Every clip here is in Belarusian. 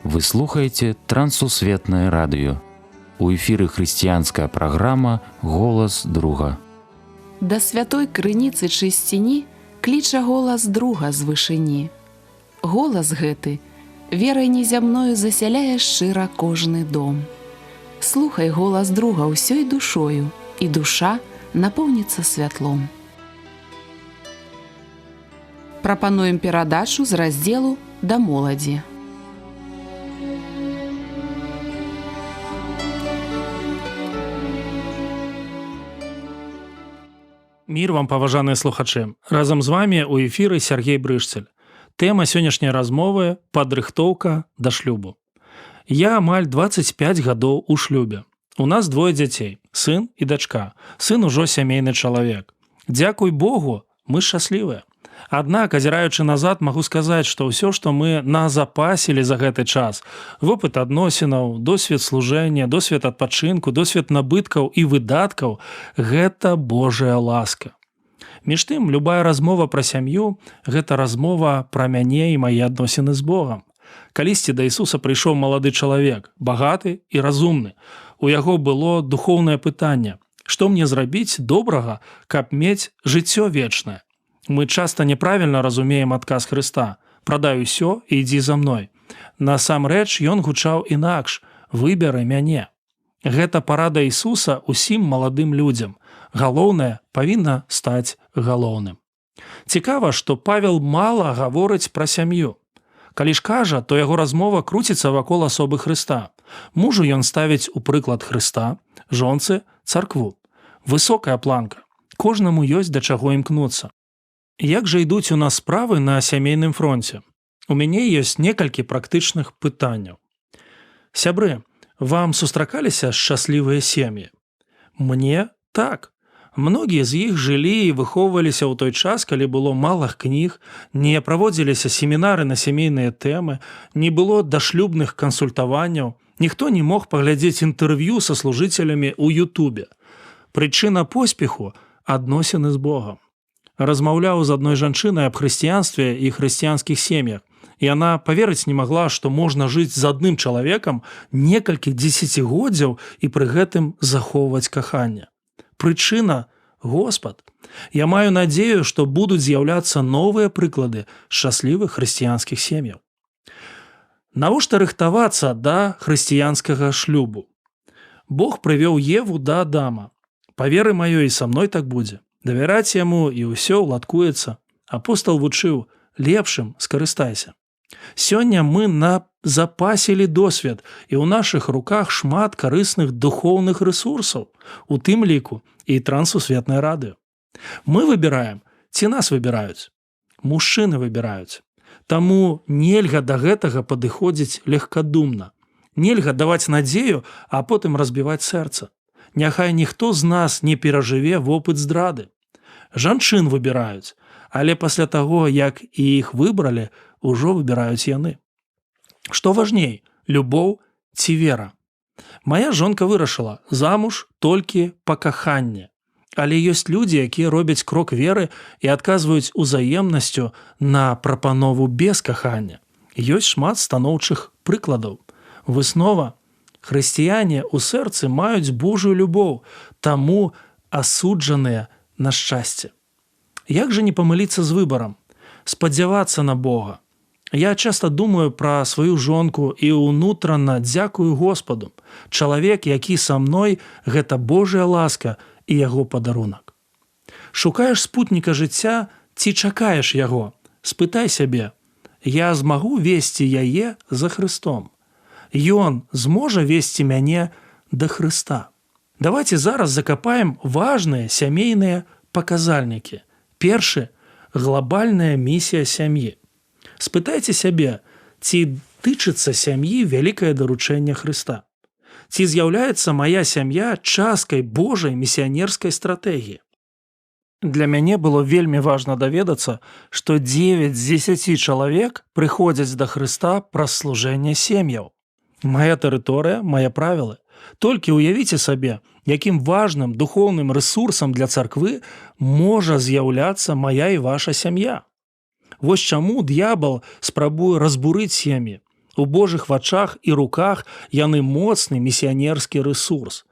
Вы слухаеце Трансусветнае радыё. У эфіры хрысціянская праграма «Голас друга». Да святой крыніцы чысціні кліча голас друга з вышыні. Голас гэты верай незямною засяляе шчыра кожны дом. Слухай голас друга ўсёй душою, і душа напоўніцца святлом. Прапануем перадачу з раздзелу «Да моладзі». Мір вам, паважаныя слухачы. Разам з вамі ў эфіры Сергей Брышцель. Тэма сённяшняй размовы – падрыхтоўка да шлюбу. Я амаль 25 гадоў у шлюбе. У нас двое дзяцей – сын і дачка. Сын ужо сямейны чалавек. Дзякуй Богу, мы шчаслівыя. Аднак, азіраючы назад, магу сказаць, што ўсё, што мы назапасілі за гэты час – вопыт адносінаў, досвед служэння, досвед адпачынку, досвед набыткаў і выдаткаў – гэта Божая ласка. Між тым, любая размова пра сям'ю – гэта размова пра мяне і мае адносіны з Богам. Калісьці да Ісуса прыйшоў малады чалавек, багаты і разумны. У яго было духоўнае пытанне – што мне зрабіць добрага, каб мець жыццё вечнае? Мы часта неправільна разумеем адказ Хрыста «Прадай усё і ідзі за мной». Насамрэч ён гучаў інакш «Выбяры мяне». Гэта парада Ісуса усім маладым людзям. Галоўнае павінна стаць галоўным. Цікава, што Павел мала гаворыць пра сям'ю. Калі ж кажа, то яго размова круціцца вакол асобы Хрыста. Мужу ён ставіць у прыклад Хрыста, жонцы – царкву. Высокая планка. Кожнаму ёсць да чаго імкнуцца. Як жа ідуць у нас справы на сямейным фронце? У мяне ёсць некалькі практычных пытанняў. Сябры, вам сустракаліся шчаслівыя сем'і? Мне так. Многія з іх жылі і выхоўваліся ў той час, калі было мала кніг, не праводзіліся семінары на сямейныя тэмы, не было дашлюбных кансультаванняў, ніхто не мог паглядзець інтэрв'ю са служыцелямі ў Ютубе. Прычына поспеху – адносіны з Богам. Размаўляў з адной жанчынай аб хрысціянстве і хрысціянскіх сем'ях, і яна паверыць не магла, што можна жыць з адным чалавекам некалькі дзесяцігоддзяў і пры гэтым захоўваць каханне. Прычына – Господ. Я маю надзею, што будуць з'яўляцца новыя прыклады шчаслівых хрысціянскіх сем'яў. Навошта рыхтавацца да хрысціянскага шлюбу? Бог прывёў Еву да Адама. Па веры маёй і са мной так будзе. Давяраць яму і ўсё ўладкуецца. Апостал вучыў лепшым скарыстайся. Сёння мы запасілі досвед, і ў нашых руках шмат карысных духоўных рэсурсаў, у тым ліку і Трансусветнае радыё. Мы выбіраем, ці нас выбіраюць? Мужчыны выбіраюць. Таму нельга да гэтага падыходзіць легкадумна. Нельга даваць надзею, а потым разбіваць сэрца. Няхай ніхто з нас не перажыве вопыт здрады. Жанчын выбіраюць, але пасля таго, як і іх выбралі, ужо выбіраюць яны. Што важней, любоў ці вера? Мая жонка вырашыла, замуж толькі па каханне. Але ёсць людзі, якія робяць крок веры і адказваюць узаемнасцю на прапанову без кахання. Ёсць шмат станоўчых прыкладаў. Выснова – хрысціяне ў сэрцы маюць Божую любоў, таму асуджаныя на шчасце. Як жа не памыліцца з выбарам? Спадзявацца на Бога. Я часта думаю пра сваю жонку і ўнутрана дзякую Господу. Чалавек, які са мной, гэта Божая ласка і яго падарунак. Шукаеш спутніка жыцця ці чакаеш яго? Спытай сябе. Я змагу весці яе за Хрыстом. Ён зможа весці мяне да Хрыста. Давайте зараз закапаем важныя сямейныя паказальнікі. Першы – глобальная місія сям'і. Спытайце сябе, ці тычыцца сям'і вялікае даручэнне Хрыста? Ці з'яўляецца мая сям'я часткай Божай місіянерскай стратэгіі? Для мяне было вельмі важна даведацца, што 9 з 10 чалавек прыходзяць да Хрыста праз служэнне сем'яў. Мая тэрыторыя, мае правілы. Толькі ўявіце сабе, якім важным духоўным рэсурсам для царквы можа з'яўляцца мая і ваша сям'я. Вось чаму д'ябал спрабуе разбурыць сем'і. У Божых вачах і руках яны моцны місіянерскі рэсурс.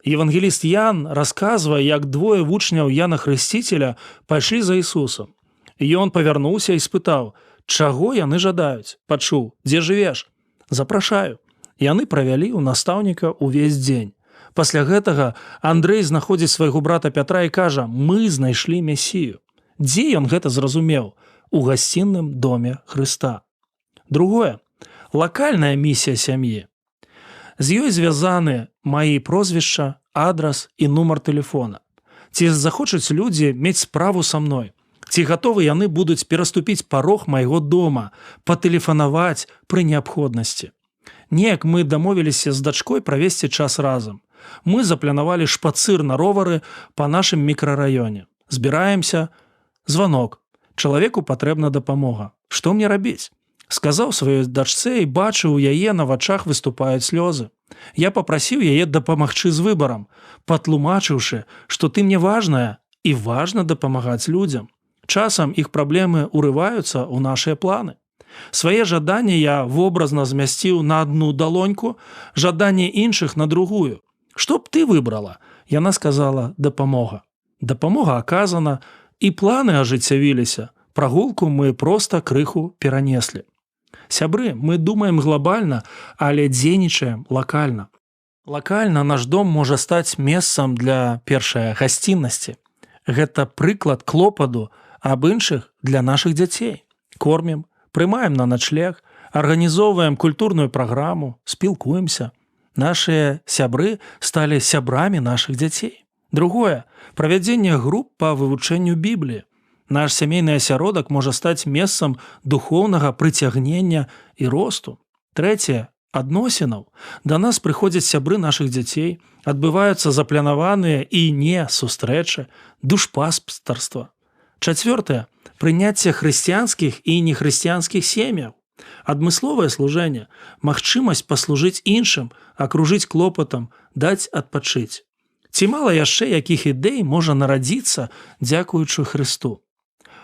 Евангеліст Ян расказвае, як двое вучняў Яна Хрысціцеля пайшлі за Ісусам. Ён павярнуўся і спытаў, чаго яны жадаюць? Пачуў, дзе жывеш? Запрашаю. Яны правялі ў настаўніка ўвесь дзень. Пасля гэтага Андрэй знаходзіць свайго брата Пятра і кажа, мы знайшлі Месію. Дзе ён гэта зразумеў? У гасцінным доме Хрыста. Другое. Лакальная місія сям'і. З ёй звязаны маі прозвішча, адрас і нумар тэлефона. Ці захочуць людзі мець справу са мной? Ці гатовы яны будуць пераступіць парог майго дома, патэлефанаваць пры неабходнасці? Неяк мы дамовіліся з дачкой правесці час разам. Мы запланавалі шпацыр на ровары па нашым мікрараёне. Збіраемся, званок. Чалавеку патрэбна дапамога. Што мне рабіць? Сказаў сваёй дачцэ і бачыў, у яе на вачах выступаюць слёзы. Я папрасіў яе дапамагчы з выбарам, патлумачыўшы, што ты мне важная і важна дапамагаць людзям. Часам іх праблемы ўрываюцца ў нашыя планы. Свае жаданні я вобразна змясціў на адну далоньку, жаданні іншых на другую. Што б ты выбрала? Яна сказала дапамога. Дапамога аказана, і планы ажыццявіліся. Прагулку мы проста крыху перанеслі. Сябры, мы думаем глобальна, але дзейнічаем лакальна. Лакальна наш дом можа стаць месцам для першай гасціннасці. Гэта прыклад клопату аб іншых для нашых дзяцей. Кормім, прымаем на начлег, арганізоўваем культурную праграму, спілкуемся. Нашыя сябры сталі сябрамі нашых дзяцей. Другое. Правядзенне груп па вывучэнню Бібліі. Наш сямейны асяродак можа стаць месцам духоўнага прыцягнення і росту. Трэцяе. Адносінаў. Да нас прыходзяць сябры нашых дзяцей, адбываюцца запланаваныя і не сустрэчы, душпастарства. Чацвёртае. Прыняцце хрысціянскіх і нехрысціянскіх сем'яў. Адмысловае служэнне, магчымасць паслужыць іншым, акружыць клопатам, даць адпачыць. Ці мала яшчэ якіх ідэй можа нарадзіцца, дзякуючы Хрысту.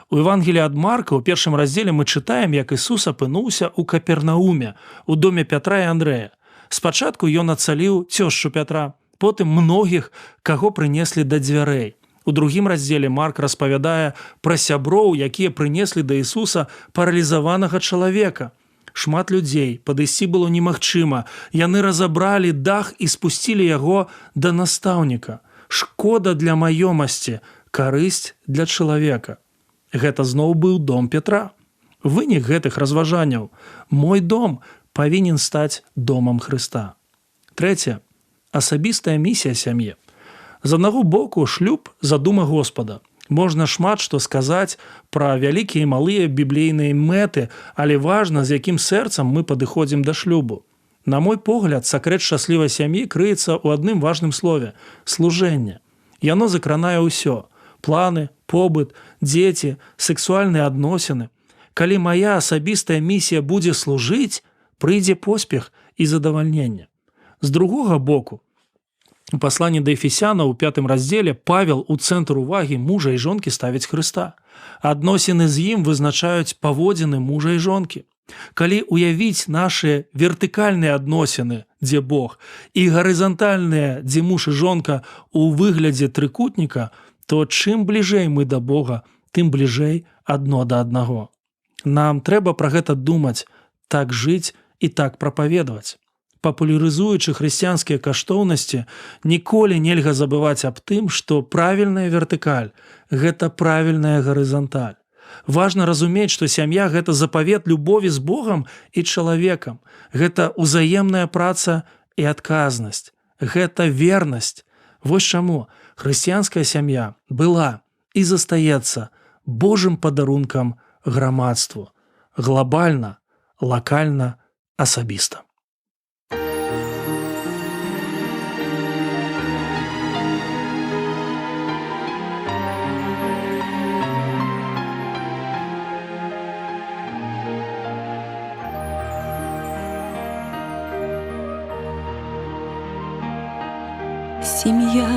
У Евангеліі ад Марка ў першым раздзеле мы чытаем, як Ісус апынуўся ў Капернауме, у доме Пятра і Андрэя. Спачатку ён ацаліў цёшчу Пятра, потым многіх, каго прынеслі да дзвярэй. У другім раздзеле Марк распавядае пра сяброў, якія прынеслі да Ісуса паралізаванага чалавека. Шмат людзей, падысці было немагчыма. Яны разабралі дах і спусцілі яго да настаўніка. Шкода для маёмасці, карысць для чалавека. Гэта зноў быў дом Пятра. Вынік гэтых разважанняў. Мой дом павінен стаць домам Хрыста. Трэцяе. Асабістая місія сям'і. З аднаго боку, шлюб задума Господа. Можна шмат што сказаць пра вялікія і малыя біблейныя мэты, але важна, з якім сэрцам мы падыходзім да шлюбу. На мой погляд, сакрэт шчаслівай сям'і крыецца ў адным важным слове – служэнне. Яно закранае ўсё – планы, побыт, дзеці, сексуальныя адносіны. Калі мая асабістая місія будзе служыць, прыйдзе поспех і задавальненне. З другога боку, у пасланні да Ефесянаў у 5 раздзеле Павел у цэнтр увагі мужа і жонкі ставіць Хрыста. Адносіны з ім вызначаюць паводзіны мужа і жонкі. Калі уявіць нашы вертыкальныя адносіны, дзе Бог, і гарызантальныя, дзе муж і жонка у выглядзе трыкутніка, то чым бліжэй мы да Бога, тым бліжэй адно да аднаго. Нам трэба пра гэта думаць, так жыць і так прапаведаваць. Папулярызуючы хрысціянскія каштоўнасці, ніколі нельга забываць аб тым, што правільная вертыкаль – гэта правільная гарызанталь. Важна разумець, што сям'я – гэта запавет любові з Богам і чалавекам. Гэта ўзаемная праца і адказнасць. Гэта вернасць. Вось чаму хрысціянская сям'я была і застаецца Божым падарункам грамадству. Глобальна, лакальна, асабіста. Семья,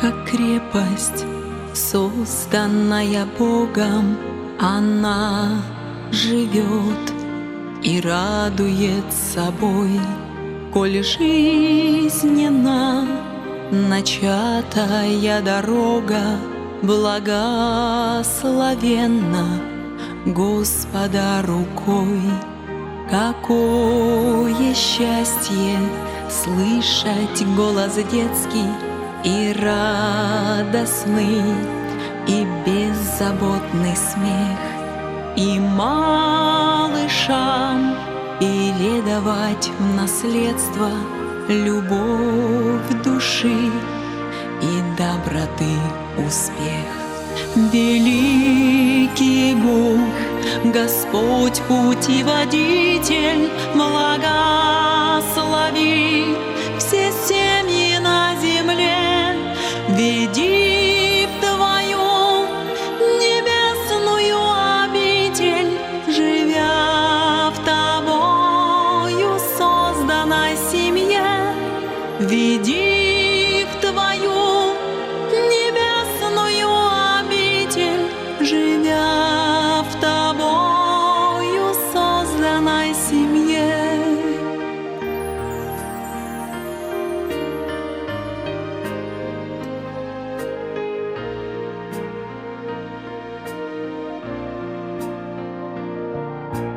как крепость, созданная Богом, она живет и радует собой, коль жизненно начатая дорога благословенна Господа рукой. Какое счастье слышать голос детский и радостный, и беззаботный смех, и малышам передавать в наследство любовь души и доброты успех. Великий Бог, Господь путеводитель, благослови все семьи на земле, веди в Твою небесную обитель, живя в Тобою созданной семье, веди в Твою небесную обитель, живя в Тобою созданной семье.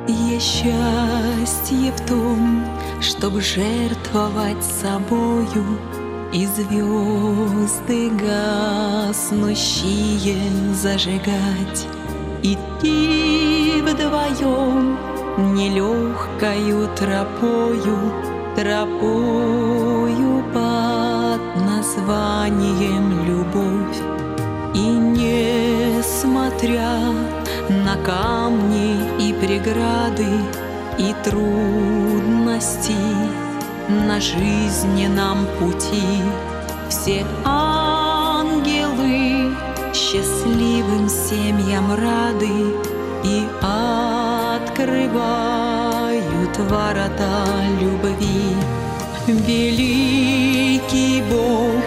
Есть счастье в том, чтоб жертвовать собою и звезды гаснущие зажигать, идти вдвоем нелегкою тропою, тропою под названием любовь. И несмотря на камни и преграды и трудности на жизненном пути, все ангелы счастливым семьям рады и открывают ворота любви. Великий Бог,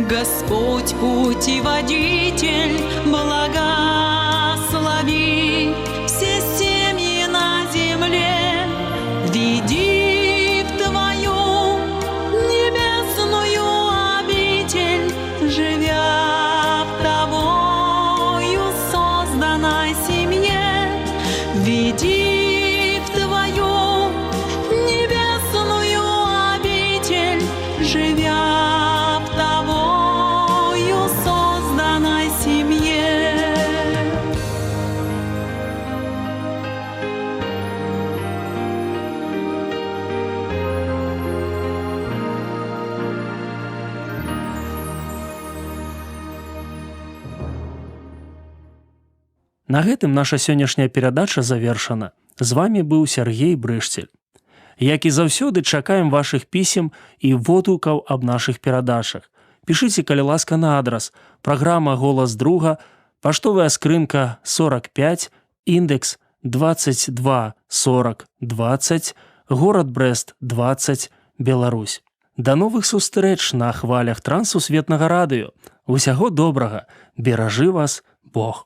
Господь путеводитель, благослови все семьи на земле, веди в Твою небесную обитель, живя в Тобою созданной семье, веди в Твою небесную обитель, живя в Тобою созданной семье. На гэтым наша сённяшняя перадача завершана. З вами быў Сергей Брышцель. Як і заўсёды, чакаем вашых пісем і водгукаў аб нашых перадачах. Пішыце, калі ласка, на адрас: праграма «Голас друга», паштовая скрынка 45, індекс 224020, горад Брэст 20, Беларусь. Да новых сустрэч на хвалях трансусветнага радыё. Усяго добрага, беражы вас Бог.